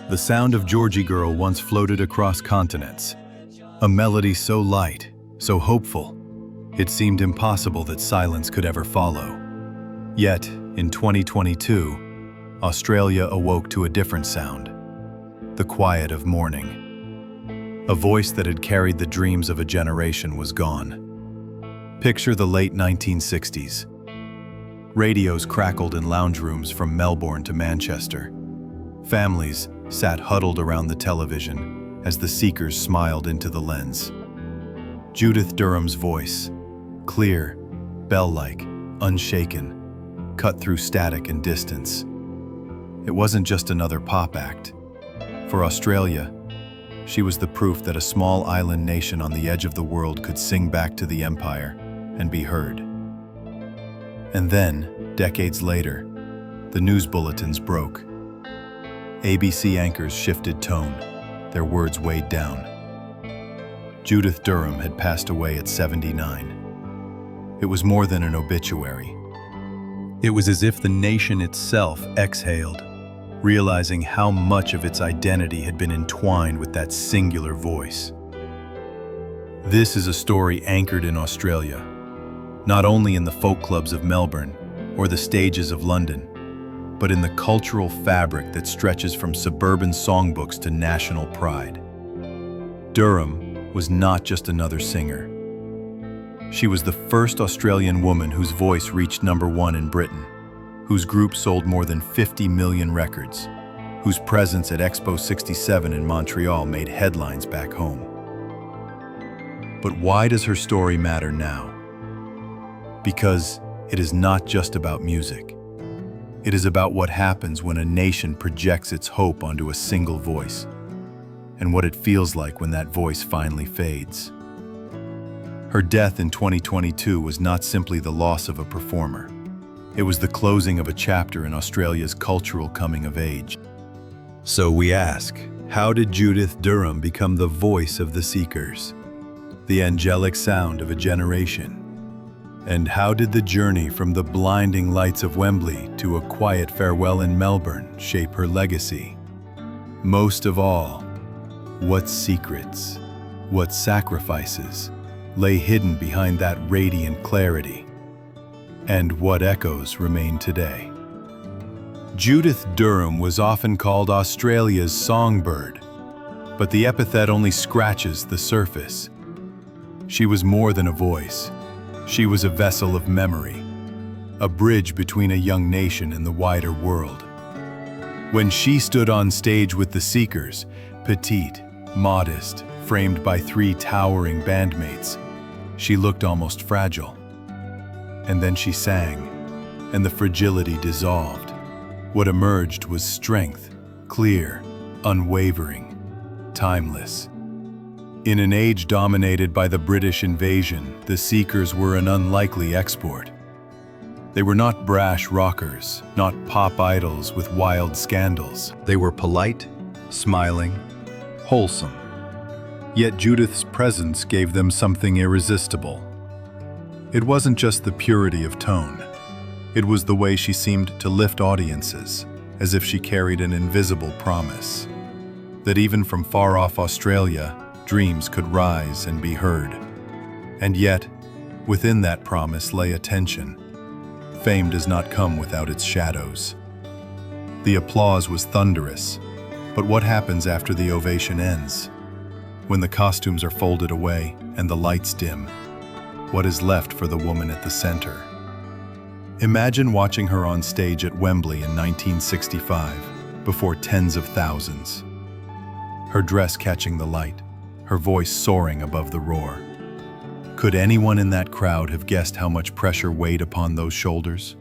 The sound of Georgy Girl once floated across continents. A melody so light, so hopeful, it seemed impossible that silence could ever follow. Yet, in 2022, Australia awoke to a different sound. The quiet of mourning. A voice that had carried the dreams of a generation was gone. Picture the late 1960s. Radios crackled in lounge rooms from Melbourne to Manchester. Families sat huddled around the television as the seekers smiled into the lens. Judith Durham's voice, clear, bell-like, unshaken, cut through static and distance. It wasn't just another pop act. For Australia, she was the proof that a small island nation on the edge of the world could sing back to the empire and be heard. And then, decades later, the news bulletins broke. ABC anchors shifted tone, their words weighed down. Judith Durham had passed away at 79. It was more than an obituary. It was as if the nation itself exhaled, realizing how much of its identity had been entwined with that singular voice. This is a story anchored in Australia, not only in the folk clubs of Melbourne or the stages of London, but in the cultural fabric that stretches from suburban songbooks to national pride. Durham was not just another singer. She was the first Australian woman whose voice reached #1 in Britain, whose group sold more than 50 million records, whose presence at Expo 67 in Montreal made headlines back home. But why does her story matter now? Because it is not just about music. It is about what happens when a nation projects its hope onto a single voice, and what it feels like when that voice finally fades. Her death in 2022 was not simply the loss of a performer. It was the closing of a chapter in Australia's cultural coming of age. So we ask, how did Judith Durham become the voice of the seekers? The angelic sound of a generation? And how did the journey from the blinding lights of Wembley to a quiet farewell in Melbourne shape her legacy? Most of all, what secrets, what sacrifices lay hidden behind that radiant clarity? And what echoes remain today? Judith Durham was often called Australia's songbird, but the epithet only scratches the surface. She was more than a voice. She was a vessel of memory, a bridge between a young nation and the wider world. When she stood on stage with the Seekers, petite, modest, framed by 3 towering bandmates, she looked almost fragile. And then she sang, and the fragility dissolved. What emerged was strength, clear, unwavering, timeless. In an age dominated by the British invasion, the Seekers were an unlikely export. They were not brash rockers, not pop idols with wild scandals. They were polite, smiling, wholesome. Yet Judith's presence gave them something irresistible. It wasn't just the purity of tone. It was the way she seemed to lift audiences, as if she carried an invisible promise. That even from far-off Australia, dreams could rise and be heard. And yet, within that promise lay a tension. Fame does not come without its shadows. The applause was thunderous, but what happens after the ovation ends? When the costumes are folded away and the lights dim, what is left for the woman at the center? Imagine watching her on stage at Wembley in 1965, before tens of thousands. Her dress catching the light, her voice soaring above the roar. Could anyone in that crowd have guessed how much pressure weighed upon those shoulders?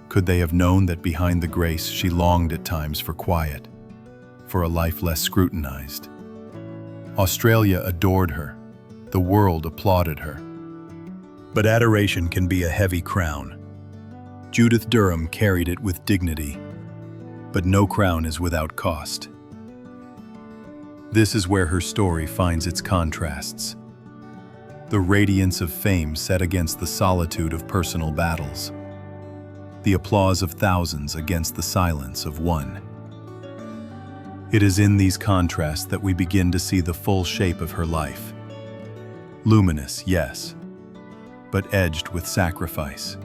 Could they have known that behind the grace she longed at times for quiet, for a life less scrutinized? Australia adored her. The world applauded her. But adoration can be a heavy crown. Judith Durham carried it with dignity, but no crown is without cost. This is where her story finds its contrasts. The radiance of fame set against the solitude of personal battles. the applause of thousands against the silence of one. It is in these contrasts that we begin to see the full shape of her life. Luminous, yes, but edged with sacrifice.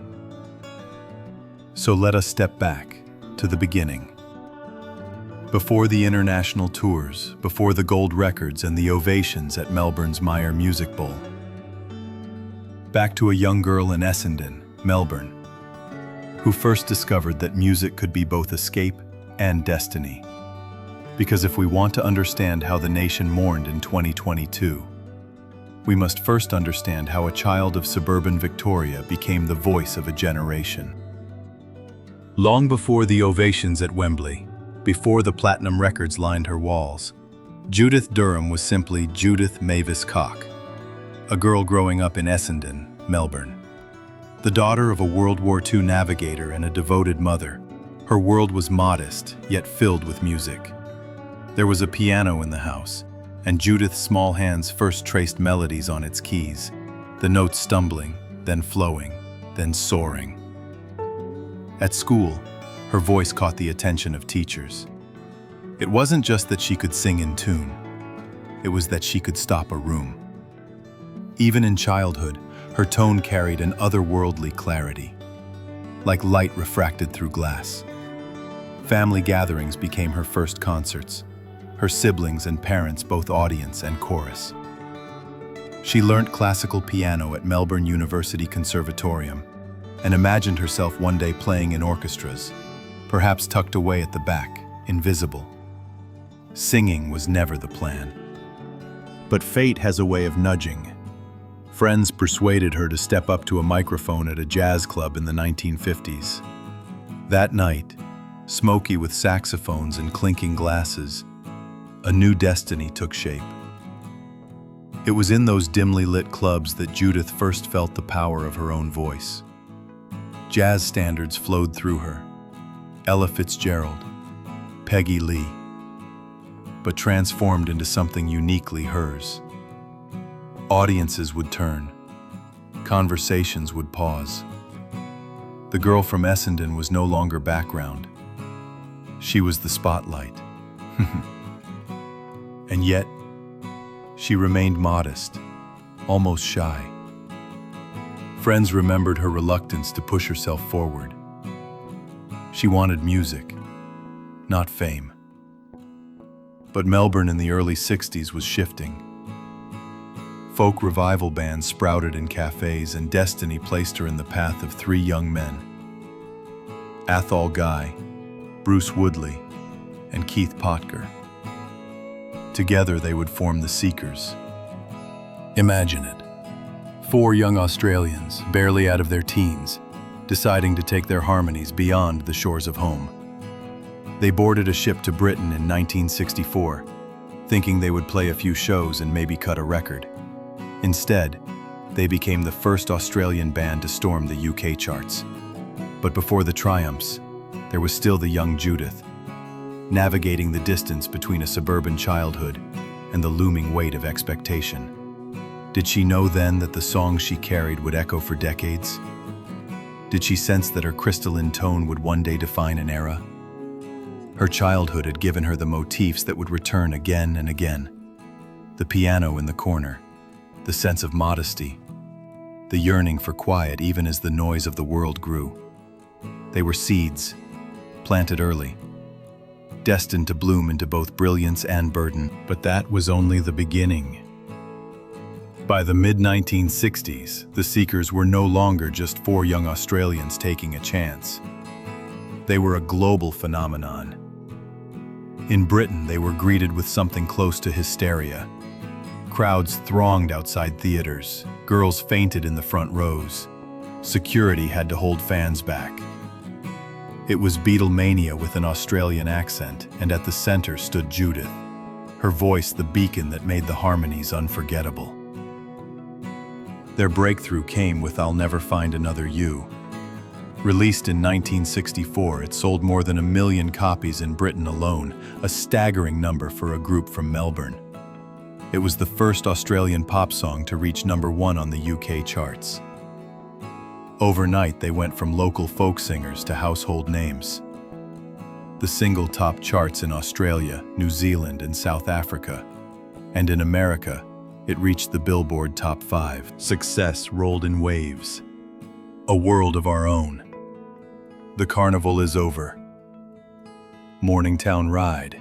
So let us step back to the beginning. Before the international tours, before the gold records and the ovations at Melbourne's Meyer Music Bowl. Back to a young girl in Essendon, Melbourne, who first discovered that music could be both escape and destiny. Because if we want to understand how the nation mourned in 2022, we must first understand how a child of suburban Victoria became the voice of a generation. Long before the ovations at Wembley, before the platinum records lined her walls, Judith Durham was simply Judith Mavis Cock, a girl growing up in Essendon, Melbourne. The daughter of a World War II navigator and a devoted mother, her world was modest, yet filled with music. There was a piano in the house, and Judith's small hands first traced melodies on its keys, the notes stumbling, then flowing, then soaring. At school, her voice caught the attention of teachers. It wasn't just that she could sing in tune, it was that she could stop a room. Even in childhood, her tone carried an otherworldly clarity, like light refracted through glass. Family gatherings became her first concerts, her siblings and parents both audience and chorus. She learnt classical piano at Melbourne University Conservatorium and imagined herself one day playing in orchestras, perhaps tucked away at the back, invisible. Singing was never the plan. But fate has a way of nudging. Friends persuaded her to step up to a microphone at a jazz club in the 1950s. That night, smoky with saxophones and clinking glasses, a new destiny took shape. It was in those dimly lit clubs that Judith first felt the power of her own voice. Jazz standards flowed through her. Ella Fitzgerald, Peggy Lee, but transformed into something uniquely hers. Audiences would turn. Conversations would pause. The girl from Essendon was no longer background. She was the spotlight. And yet, she remained modest, almost shy. Friends remembered her reluctance to push herself forward. She wanted music, not fame. But Melbourne in the early 60s was shifting. Folk revival bands sprouted in cafes, and destiny placed her in the path of three young men: Athol Guy, Bruce Woodley, and Keith Potger. Together they would form the Seekers. Imagine it. Four young Australians, barely out of their teens, deciding to take their harmonies beyond the shores of home. They boarded a ship to Britain in 1964, thinking they would play a few shows and maybe cut a record. Instead, they became the first Australian band to storm the UK charts. But before the triumphs, there was still the young Judith, navigating the distance between a suburban childhood and the looming weight of expectation. Did she know then that the songs she carried would echo for decades? Did she sense that her crystalline tone would one day define an era? Her childhood had given her the motifs that would return again and again. The piano in the corner, the sense of modesty, the yearning for quiet even as the noise of the world grew. They were seeds, planted early, destined to bloom into both brilliance and burden. But that was only the beginning. By the mid-1960s, the Seekers were no longer just four young Australians taking a chance. They were a global phenomenon. In Britain, they were greeted with something close to hysteria. Crowds thronged outside theaters. Girls fainted in the front rows. Security had to hold fans back. It was Beatlemania with an Australian accent, and at the center stood Judith, her voice the beacon that made the harmonies unforgettable. Their breakthrough came with I'll Never Find Another You. Released in 1964, it sold more than 1 million copies in Britain alone, a staggering number for a group from Melbourne. It was the first Australian pop song to reach #1 on the UK charts. Overnight, they went from local folk singers to household names. The single topped charts in Australia, New Zealand, and South Africa. And in America, it reached the Billboard Top 5. Success rolled in waves. A world of our own. The carnival is over. Morningtown Ride.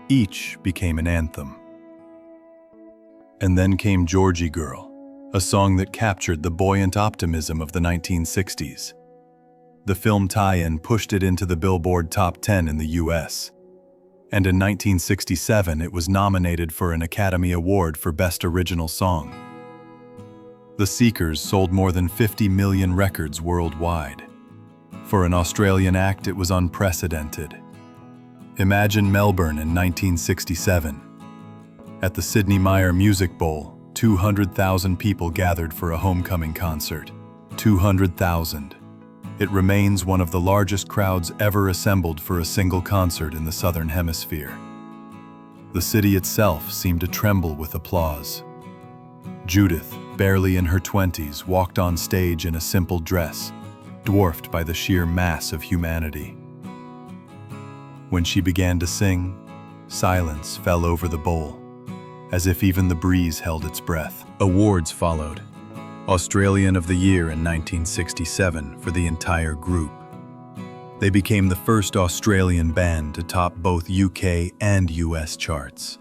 Each became an anthem. And then came Georgy Girl, a song that captured the buoyant optimism of the 1960s. The film tie-in pushed it into the Billboard Top 10 in the US. And in 1967, it was nominated for an Academy Award for Best Original Song. The Seekers sold more than 50 million records worldwide. For an Australian act, it was unprecedented. Imagine Melbourne in 1967. At the Sydney Myer Music Bowl, 200,000 people gathered for a homecoming concert. 200,000. It remains one of the largest crowds ever assembled for a single concert in the Southern Hemisphere. The city itself seemed to tremble with applause. Judith, barely in her 20s, walked on stage in a simple dress, dwarfed by the sheer mass of humanity. When she began to sing, silence fell over the bowl, as if even the breeze held its breath. Awards followed. Australian of the Year in 1967 for the entire group. They became the first Australian band to top both UK and US charts.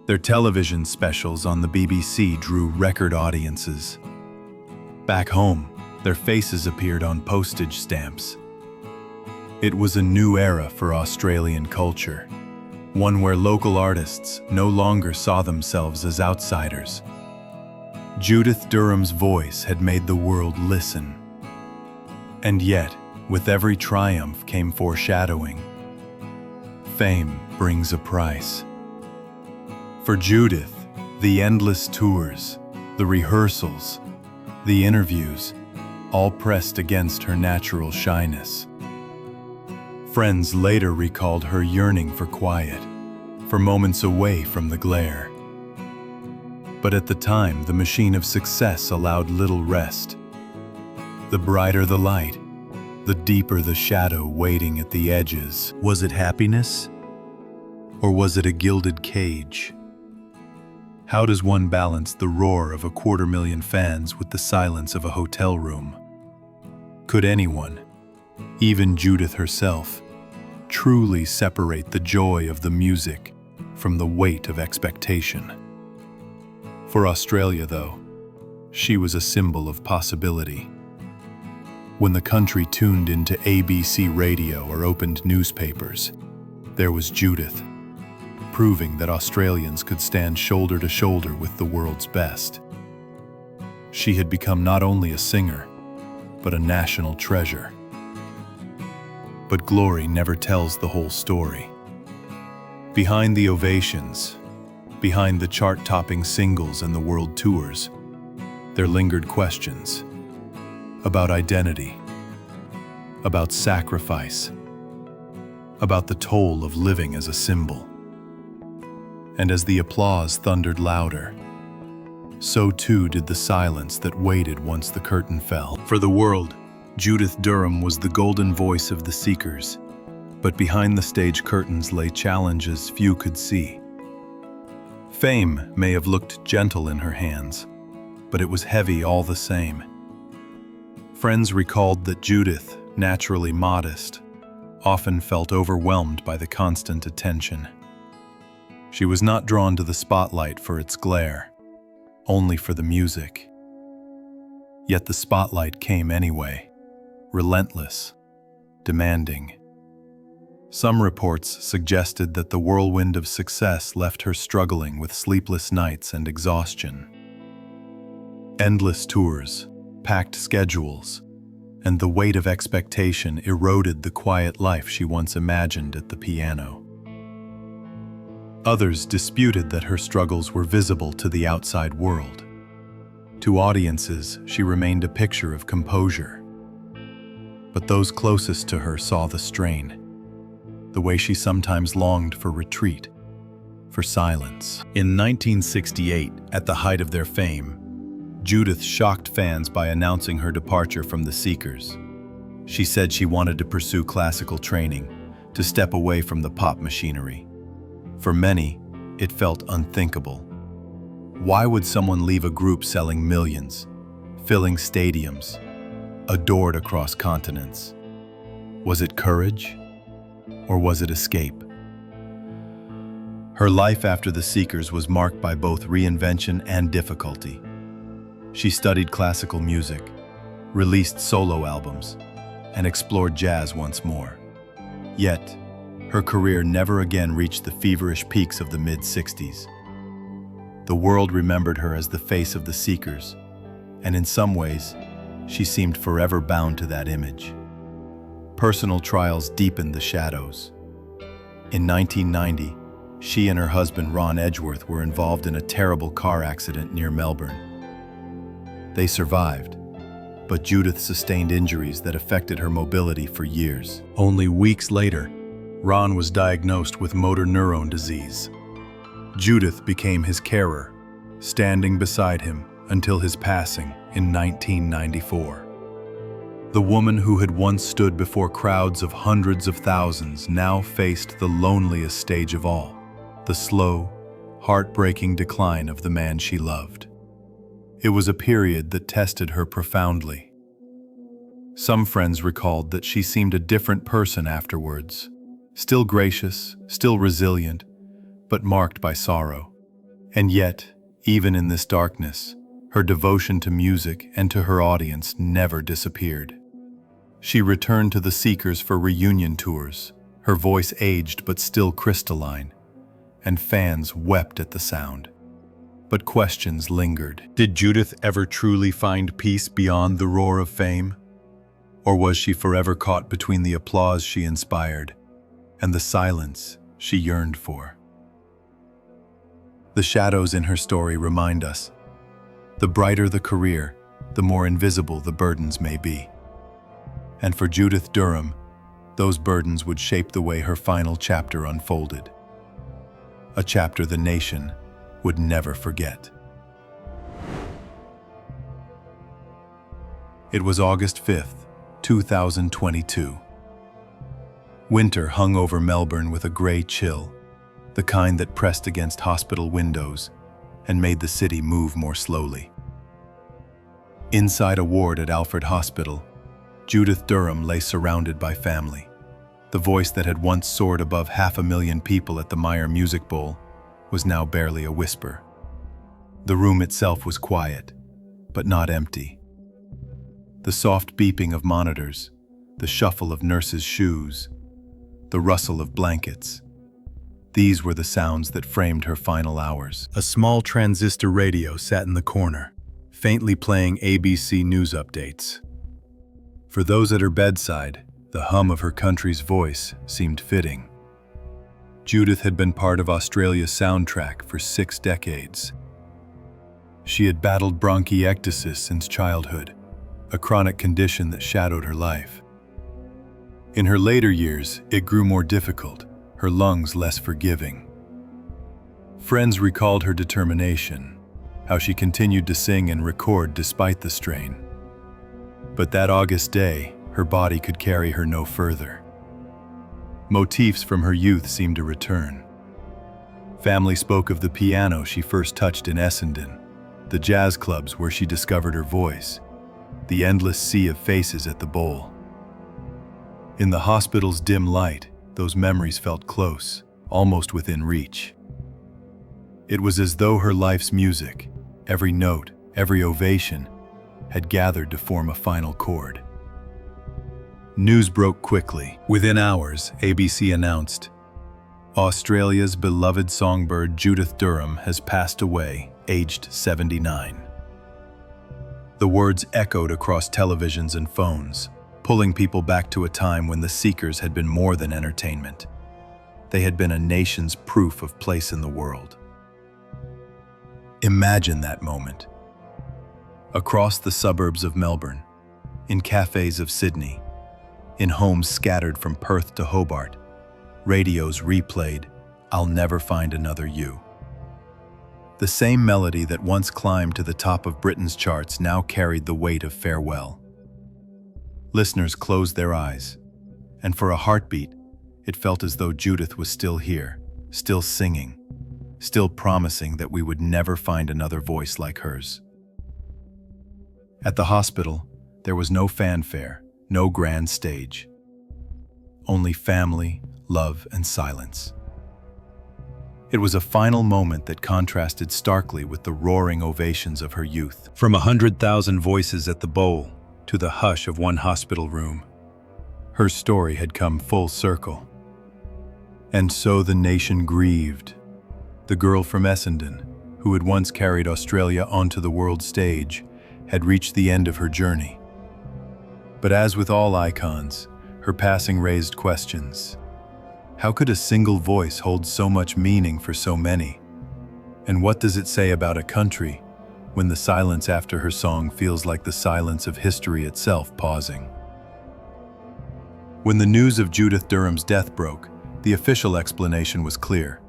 Their television specials on the BBC drew record audiences. Back home, their faces appeared on postage stamps. It was a new era for Australian culture, one where local artists no longer saw themselves as outsiders. Judith Durham's voice had made the world listen. And yet, with every triumph came foreshadowing. Fame brings a price. For Judith, the endless tours, the rehearsals, the interviews, all pressed against her natural shyness. Friends later recalled her yearning for quiet, for moments away from the glare. But at the time, the machine of success allowed little rest. The brighter the light, the deeper the shadow waiting at the edges. Was it happiness? Or was it a gilded cage? How does one balance the roar of 250,000 fans with the silence of a hotel room? Could anyone, even Judith herself, truly separate the joy of the music from the weight of expectation? For Australia, though, she was a symbol of possibility. When the country tuned into ABC radio or opened newspapers, there was Judith, proving that Australians could stand shoulder to shoulder with the world's best. She had become not only a singer, but a national treasure. But glory never tells the whole story. Behind the ovations, behind the chart-topping singles and the world tours, there lingered questions about identity, about sacrifice, about the toll of living as a symbol. And as the applause thundered louder, so too did the silence that waited once the curtain fell. For the world, Judith Durham was the golden voice of the Seekers, but behind the stage curtains lay challenges few could see. Fame may have looked gentle in her hands, but it was heavy all the same. Friends recalled that Judith, naturally modest, often felt overwhelmed by the constant attention. She was not drawn to the spotlight for its glare, only for the music. Yet the spotlight came anyway, relentless, demanding. Some reports suggested that the whirlwind of success left her struggling with sleepless nights and exhaustion. Endless tours, packed schedules, and the weight of expectation eroded the quiet life she once imagined at the piano. Others disputed that her struggles were visible to the outside world. To audiences, she remained a picture of composure. But those closest to her saw the strain, the way she sometimes longed for retreat, for silence. In 1968, at the height of their fame, Judith shocked fans by announcing her departure from the Seekers. She said she wanted to pursue classical training, to step away from the pop machinery. For many, it felt unthinkable. Why would someone leave a group selling millions, filling stadiums, adored across continents? Was it courage, or was it escape? Her life after the Seekers was marked by both reinvention and difficulty. She studied classical music, released solo albums, and explored jazz once more. Yet, her career never again reached the feverish peaks of the mid-60s. The world remembered her as the face of the Seekers, and in some ways, she seemed forever bound to that image. Personal trials deepened the shadows. In 1990, she and her husband Ron Edgeworth were involved in a terrible car accident near Melbourne. They survived, but Judith sustained injuries that affected her mobility for years. Only weeks later, Ron was diagnosed with motor neuron disease. Judith became his carer, standing beside him until his passing in 1994. The woman who had once stood before crowds of hundreds of thousands now faced the loneliest stage of all, the slow, heartbreaking decline of the man she loved. It was a period that tested her profoundly. Some friends recalled that she seemed a different person afterwards, still gracious, still resilient, but marked by sorrow. And yet, even in this darkness, her devotion to music and to her audience never disappeared. She returned to the Seekers for reunion tours, her voice aged but still crystalline, and fans wept at the sound. But questions lingered. Did Judith ever truly find peace beyond the roar of fame? Or was she forever caught between the applause she inspired and the silence she yearned for? The shadows in her story remind us, the brighter the career, the more invisible the burdens may be. And for Judith Durham, those burdens would shape the way her final chapter unfolded. A chapter the nation would never forget. It was August 5th, 2022. Winter hung over Melbourne with a gray chill, the kind that pressed against hospital windows and made the city move more slowly. Inside a ward at Alfred Hospital, Judith Durham lay surrounded by family. The voice that had once soared above 500,000 people at the Meyer Music Bowl was now barely a whisper. The room itself was quiet, but not empty. The soft beeping of monitors, the shuffle of nurses' shoes, the rustle of blankets, these were the sounds that framed her final hours. A small transistor radio sat in the corner, faintly playing ABC News updates. For those at her bedside, the hum of her country's voice seemed fitting. Judith had been part of Australia's soundtrack for 6 decades. She had battled bronchiectasis since childhood, a chronic condition that shadowed her life. In her later years, it grew more difficult, her lungs less forgiving. Friends recalled her determination, how she continued to sing and record despite the strain. But that August day, her body could carry her no further. Motifs from her youth seemed to return. Family spoke of the piano she first touched in Essendon, the jazz clubs where she discovered her voice, the endless sea of faces at the bowl. In the hospital's dim light, those memories felt close, almost within reach. It was as though her life's music, every note, every ovation, had gathered to form a final chord. News broke quickly. Within hours, ABC announced, Australia's beloved songbird Judith Durham has passed away, aged 79. The words echoed across televisions and phones, pulling people back to a time when the Seekers had been more than entertainment. They had been a nation's proof of place in the world. Imagine that moment. Across the suburbs of Melbourne, in cafes of Sydney, in homes scattered from Perth to Hobart, radios replayed, "I'll Never Find Another You." The same melody that once climbed to the top of Britain's charts now carried the weight of farewell. Listeners closed their eyes, and for a heartbeat, it felt as though Judith was still here, still singing, still promising that we would never find another voice like hers. At the hospital, there was no fanfare, no grand stage. Only family, love, and silence. It was a final moment that contrasted starkly with the roaring ovations of her youth. From 100,000 voices at the bowl to the hush of one hospital room, her story had come full circle. And so the nation grieved. The girl from Essendon, who had once carried Australia onto the world stage, had reached the end of her journey. But as with all icons, her passing raised questions. How could a single voice hold so much meaning for so many? And what does it say about a country when the silence after her song feels like the silence of history itself pausing? When the news of Judith Durham's death broke, the official explanation was clear.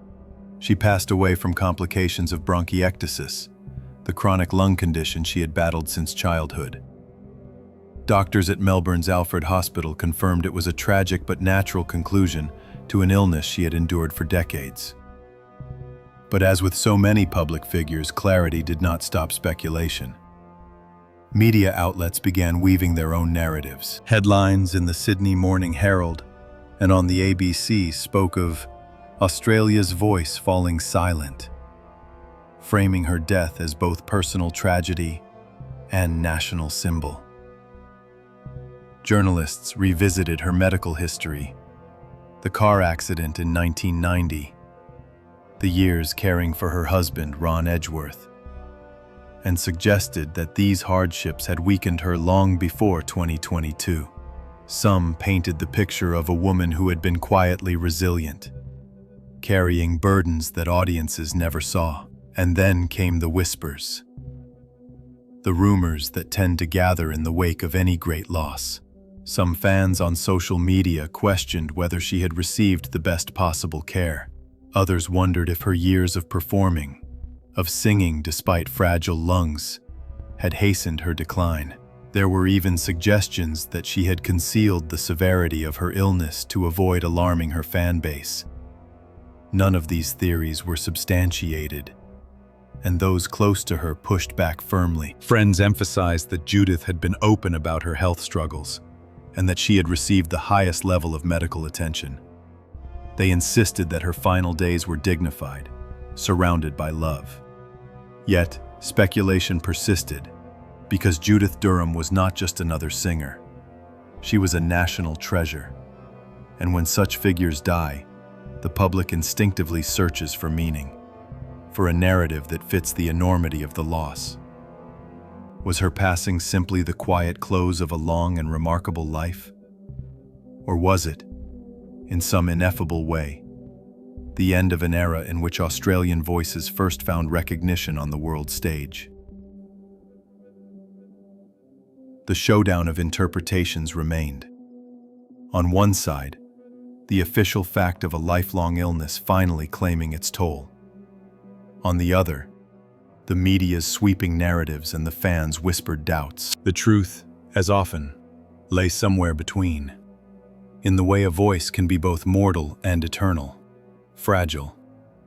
She passed away from complications of bronchiectasis, the chronic lung condition she had battled since childhood. Doctors at Melbourne's Alfred Hospital confirmed it was a tragic but natural conclusion to an illness she had endured for decades. But as with so many public figures, clarity did not stop speculation. Media outlets began weaving their own narratives. Headlines in the Sydney Morning Herald and on the ABC spoke of Australia's voice falling silent, framing her death as both personal tragedy and national symbol. Journalists revisited her medical history, the car accident in 1990, the years caring for her husband, Ron Edgeworth, and suggested that these hardships had weakened her long before 2022. Some painted the picture of a woman who had been quietly resilient, carrying burdens that audiences never saw. And then came the whispers, the rumors that tend to gather in the wake of any great loss. Some fans on social media questioned whether she had received the best possible care. Others wondered if her years of performing, of singing despite fragile lungs, had hastened her decline. There were even suggestions that she had concealed the severity of her illness to avoid alarming her fan base. None of these theories were substantiated, and those close to her pushed back firmly. Friends emphasized that Judith had been open about her health struggles, and that she had received the highest level of medical attention. They insisted that her final days were dignified, surrounded by love. Yet, speculation persisted, because Judith Durham was not just another singer. She was a national treasure. And when such figures die, the public instinctively searches for meaning, for a narrative that fits the enormity of the loss. Was her passing simply the quiet close of a long and remarkable life? Or was it, in some ineffable way, the end of an era in which Australian voices first found recognition on the world stage? The showdown of interpretations remained. On one side, the official fact of a lifelong illness finally claiming its toll. On the other, the media's sweeping narratives and the fans' whispered doubts. The truth, as often, lay somewhere between, in the way a voice can be both mortal and eternal, fragile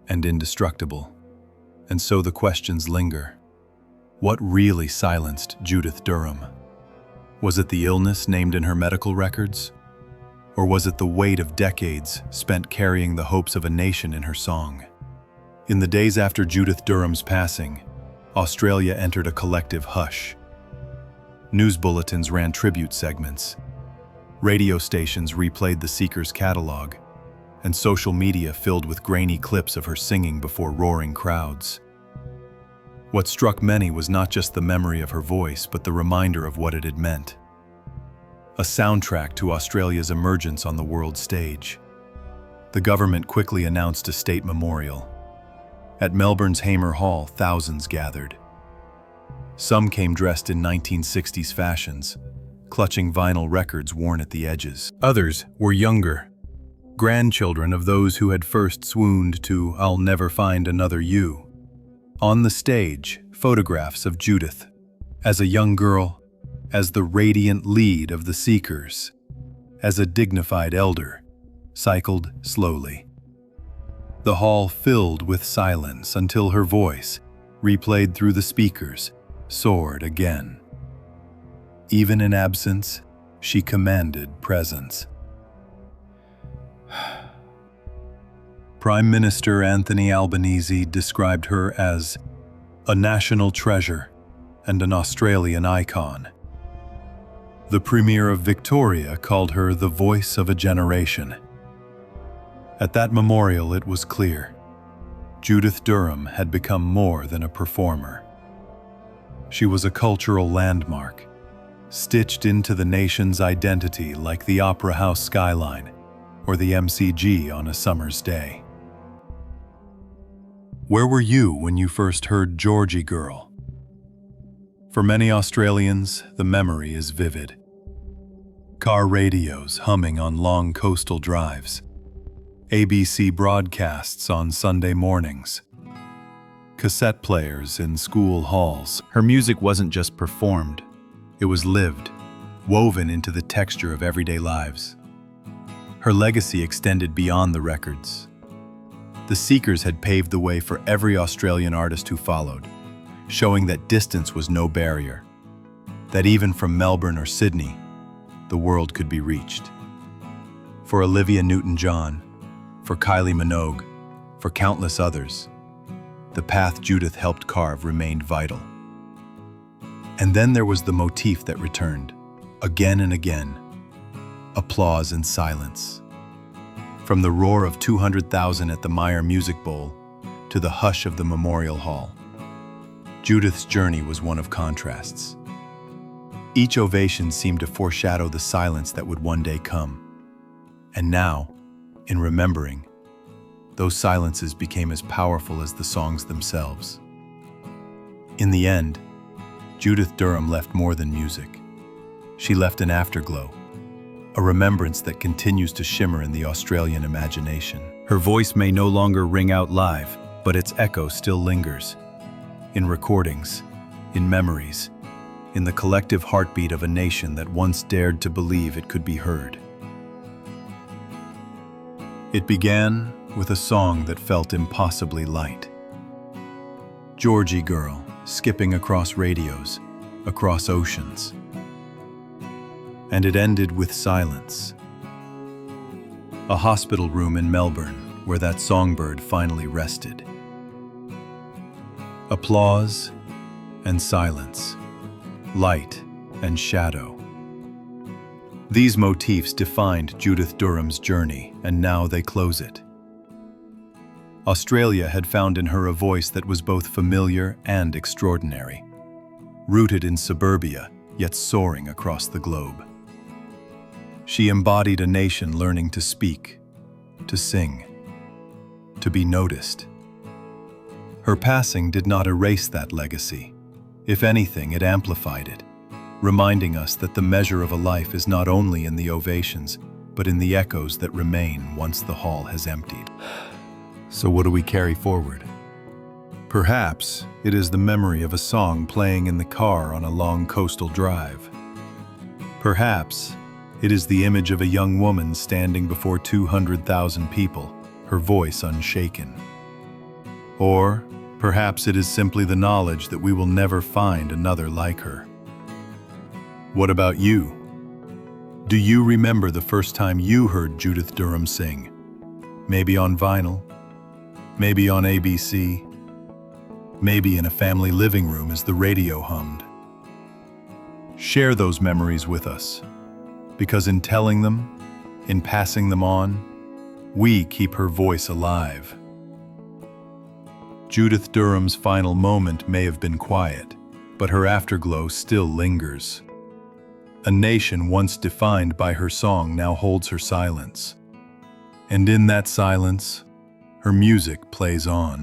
and indestructible. And so the questions linger. What really silenced Judith Durham? Was it the illness named in her medical records? Or was it the weight of decades spent carrying the hopes of a nation in her song? In the days after Judith Durham's passing, Australia entered a collective hush. News bulletins ran tribute segments. Radio stations replayed the Seeker's catalog, and social media filled with grainy clips of her singing before roaring crowds. What struck many was not just the memory of her voice, but the reminder of what it had meant. A soundtrack to Australia's emergence on the world stage. The government quickly announced a state memorial. At Melbourne's Hamer Hall, thousands gathered. Some came dressed in 1960s fashions, clutching vinyl records worn at the edges. Others were younger, grandchildren of those who had first swooned to "I'll Never Find Another You." On the stage, photographs of Judith, as a young girl, as the radiant lead of the Seekers, as a dignified elder, cycled slowly. The hall filled with silence until her voice, replayed through the speakers, soared again. Even in absence, she commanded presence. Prime Minister Anthony Albanese described her as a national treasure and an Australian icon. The Premier of Victoria called her the voice of a generation. At that memorial, it was clear Judith Durham had become more than a performer. She was a cultural landmark, stitched into the nation's identity like the Opera House skyline or the MCG on a summer's day. Where were you when you first heard Georgy Girl? For many Australians, the memory is vivid. Car radios humming on long coastal drives, ABC broadcasts on Sunday mornings, cassette players in school halls. Her music wasn't just performed, it was lived, woven into the texture of everyday lives. Her legacy extended beyond the records. The Seekers had paved the way for every Australian artist who followed, showing that distance was no barrier, that even from Melbourne or Sydney, the world could be reached. For Olivia Newton-John, for Kylie Minogue, for countless others, the path Judith helped carve remained vital. And then there was the motif that returned, again and again, applause and silence. From the roar of 200,000 at the Meyer Music Bowl to the hush of the Memorial Hall, Judith's journey was one of contrasts. Each ovation seemed to foreshadow the silence that would one day come. And now, in remembering, those silences became as powerful as the songs themselves. In the end, Judith Durham left more than music. She left an afterglow, a remembrance that continues to shimmer in the Australian imagination. Her voice may no longer ring out live, but its echo still lingers. In recordings, in memories, in the collective heartbeat of a nation that once dared to believe it could be heard. It began with a song that felt impossibly light. Georgy Girl, skipping across radios, across oceans. And it ended with silence. A hospital room in Melbourne where that songbird finally rested. Applause and silence, light and shadow. These motifs defined Judith Durham's journey, and now they close it. Australia had found in her a voice that was both familiar and extraordinary, rooted in suburbia, yet soaring across the globe. She embodied a nation learning to speak, to sing, to be noticed. Her passing did not erase that legacy. If anything, it amplified it, reminding us that the measure of a life is not only in the ovations, but in the echoes that remain once the hall has emptied. So what do we carry forward? Perhaps it is the memory of a song playing in the car on a long coastal drive. Perhaps it is the image of a young woman standing before 200,000 people, her voice unshaken. Or perhaps it is simply the knowledge that we will never find another like her. What about you? Do you remember the first time you heard Judith Durham sing? Maybe on vinyl, maybe on ABC, maybe in a family living room as the radio hummed. Share those memories with us, because in telling them, in passing them on, we keep her voice alive. Judith Durham's final moment may have been quiet, but her afterglow still lingers. A nation once defined by her song now holds her silence. And in that silence, her music plays on.